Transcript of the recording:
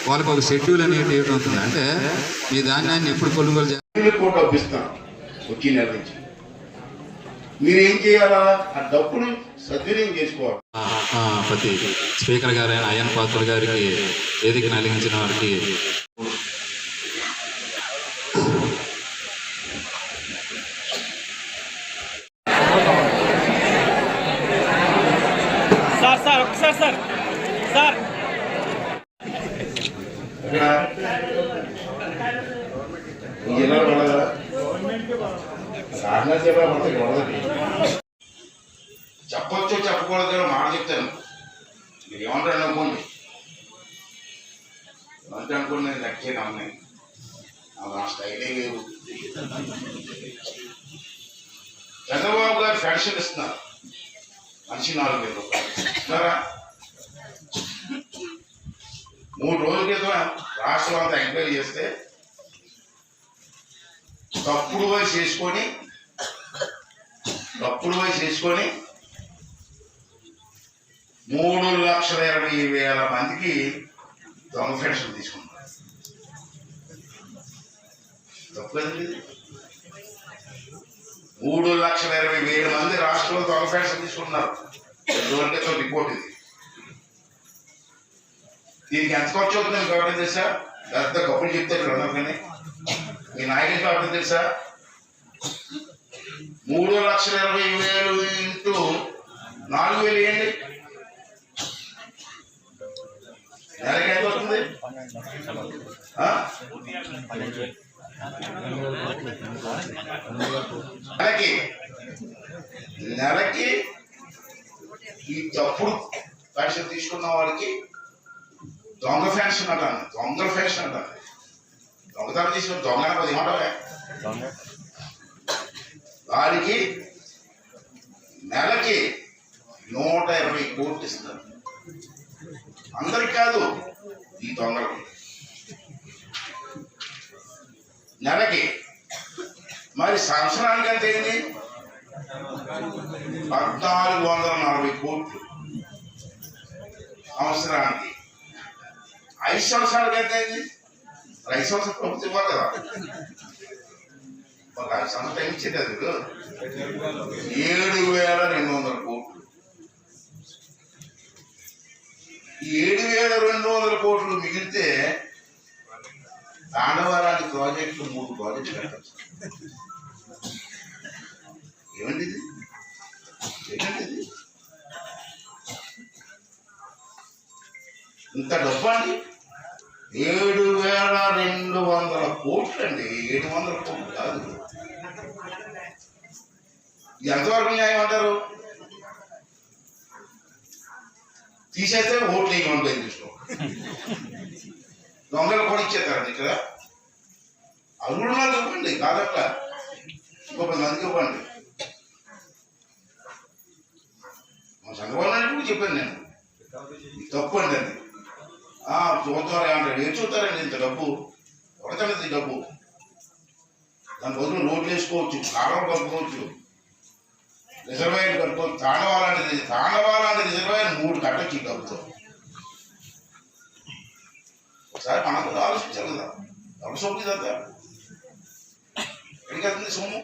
వాళ్ళకి ఒక షెడ్యూల్ అనేది ఏమిటి ఉంటుంది అంటే మీ ధాన్యాన్ని ఎప్పుడు కొనుగోలు డబ్బిస్తాం వచ్చే నెల నుంచి మీరేం చేయాలా ఆ డబ్బును సద్వినియోగం చేసుకోవాలి. ప్రతి స్పీకర్ గారైన అయ్యన్ పాత్రుడు గారికి వేదిక నలిగించిన వారికి చెప్పొచ్చు చెప్పకూడదు మాట చెప్తాను. మీరు ఏమంటారు అనుకోండి, మంచి అనుకోండి, నేను లెక్కే నమ్మని నా స్టైలే లేవు. చంద్రబాబు గారు పెన్షన్ ఇస్తున్నారు, మనిషి 4,000 రూపాయలు ఇస్తున్నారా? 3 రోజుల క్రితం రాష్ట్రం అంతా ఎంక్వైరీ చేస్తే తప్పుడు వయసు చేసుకొని 3,20,000 మందికి దొంగ పెన్షన్ తీసుకుంటారు. తప్పు కదండి. 3,20,000 మంది రాష్ట్రంలో దొంగ పెన్షన్ తీసుకుంటున్నారు. 2 రోజుల క్రితం రిపోర్ట్ ఇది. దీనికి ఎంత ఖర్చు అవుతుంది మీకు ఎవరైనా తెలుసా? పెద్ద కప్పులు చెప్తారు అందరూ, కానీ మీ నాయకుడికి ఎవరైనా తెలుసా? 3,20,000 ఇంటూ 4,000 వేయండి, నెలకి ఎంత వస్తుంది? నెలకి ఈ తప్పుడు పెన్షన్ తీసుకున్న వాళ్ళకి దొంగ పెన్షన్ అంటాను. దొంగతనం తీసుకున్న దొంగ 10 ఏమంటావే వారికి నెలకి 120 కోట్లు ఇస్తారు. అందరికి కాదు, ఈ దొంగలకి నెలకి. మరి సంవత్సరానికి ఎంత అయింది? 1,440 కోట్లు సంవత్సరానికి. 5 సంవత్సరాలకి ఎంత అయింది? 5 సంవత్సరాలు ప్రభుత్వం ఇవ్వాలి కదా. ఒక 5 సంవత్సరాలు టైం ఇచ్చేది అది 7,200 కోట్లు. 7,200 కోట్లు మిగిలితే తాండవాలాంటి ప్రాజెక్టులు 3 ప్రాజెక్టులు కట్టచ్చు. ఏమండి ఇది? ఇంత డబ్బు అండి, 7,200 కోట్లు అండి. 700 కోట్లు కాదు. ఎంతవరకు న్యాయం అంటారు? తీసేస్తే ఓట్లు వేయమంటాయి చూసుకో. దొంగలు కూడా ఇచ్చేస్తారండి ఇక్కడ. అది కూడా నాకు ఇవ్వండి, కాదట్లా ఇంకొక మందికి ఇవ్వండి. మా చంద్రబాబు నాయుడు కూడా చెప్పాను నేను, తప్పు అండి అది. చూద్దారా అంటాడు. ఏం చూస్తారండి ఇంత డబ్బు? కొడతాడు డబ్బు. దాని బదులు రోడ్లు వేసుకోవచ్చు, కాలువలు కట్టుకోవచ్చు, రిజర్వాయర్ కట్టుకోవచ్చు. తాండవాలాంటి రిజర్వాయర్ 3 కట్టొచ్చు ఈ డబ్బుతో. ఒకసారి మనకు ఆలోచించాలి కదా. డబ్బు సొమ్ము ఇదంతా ఎక్కడికి వెళ్తుంది సొమ్ము?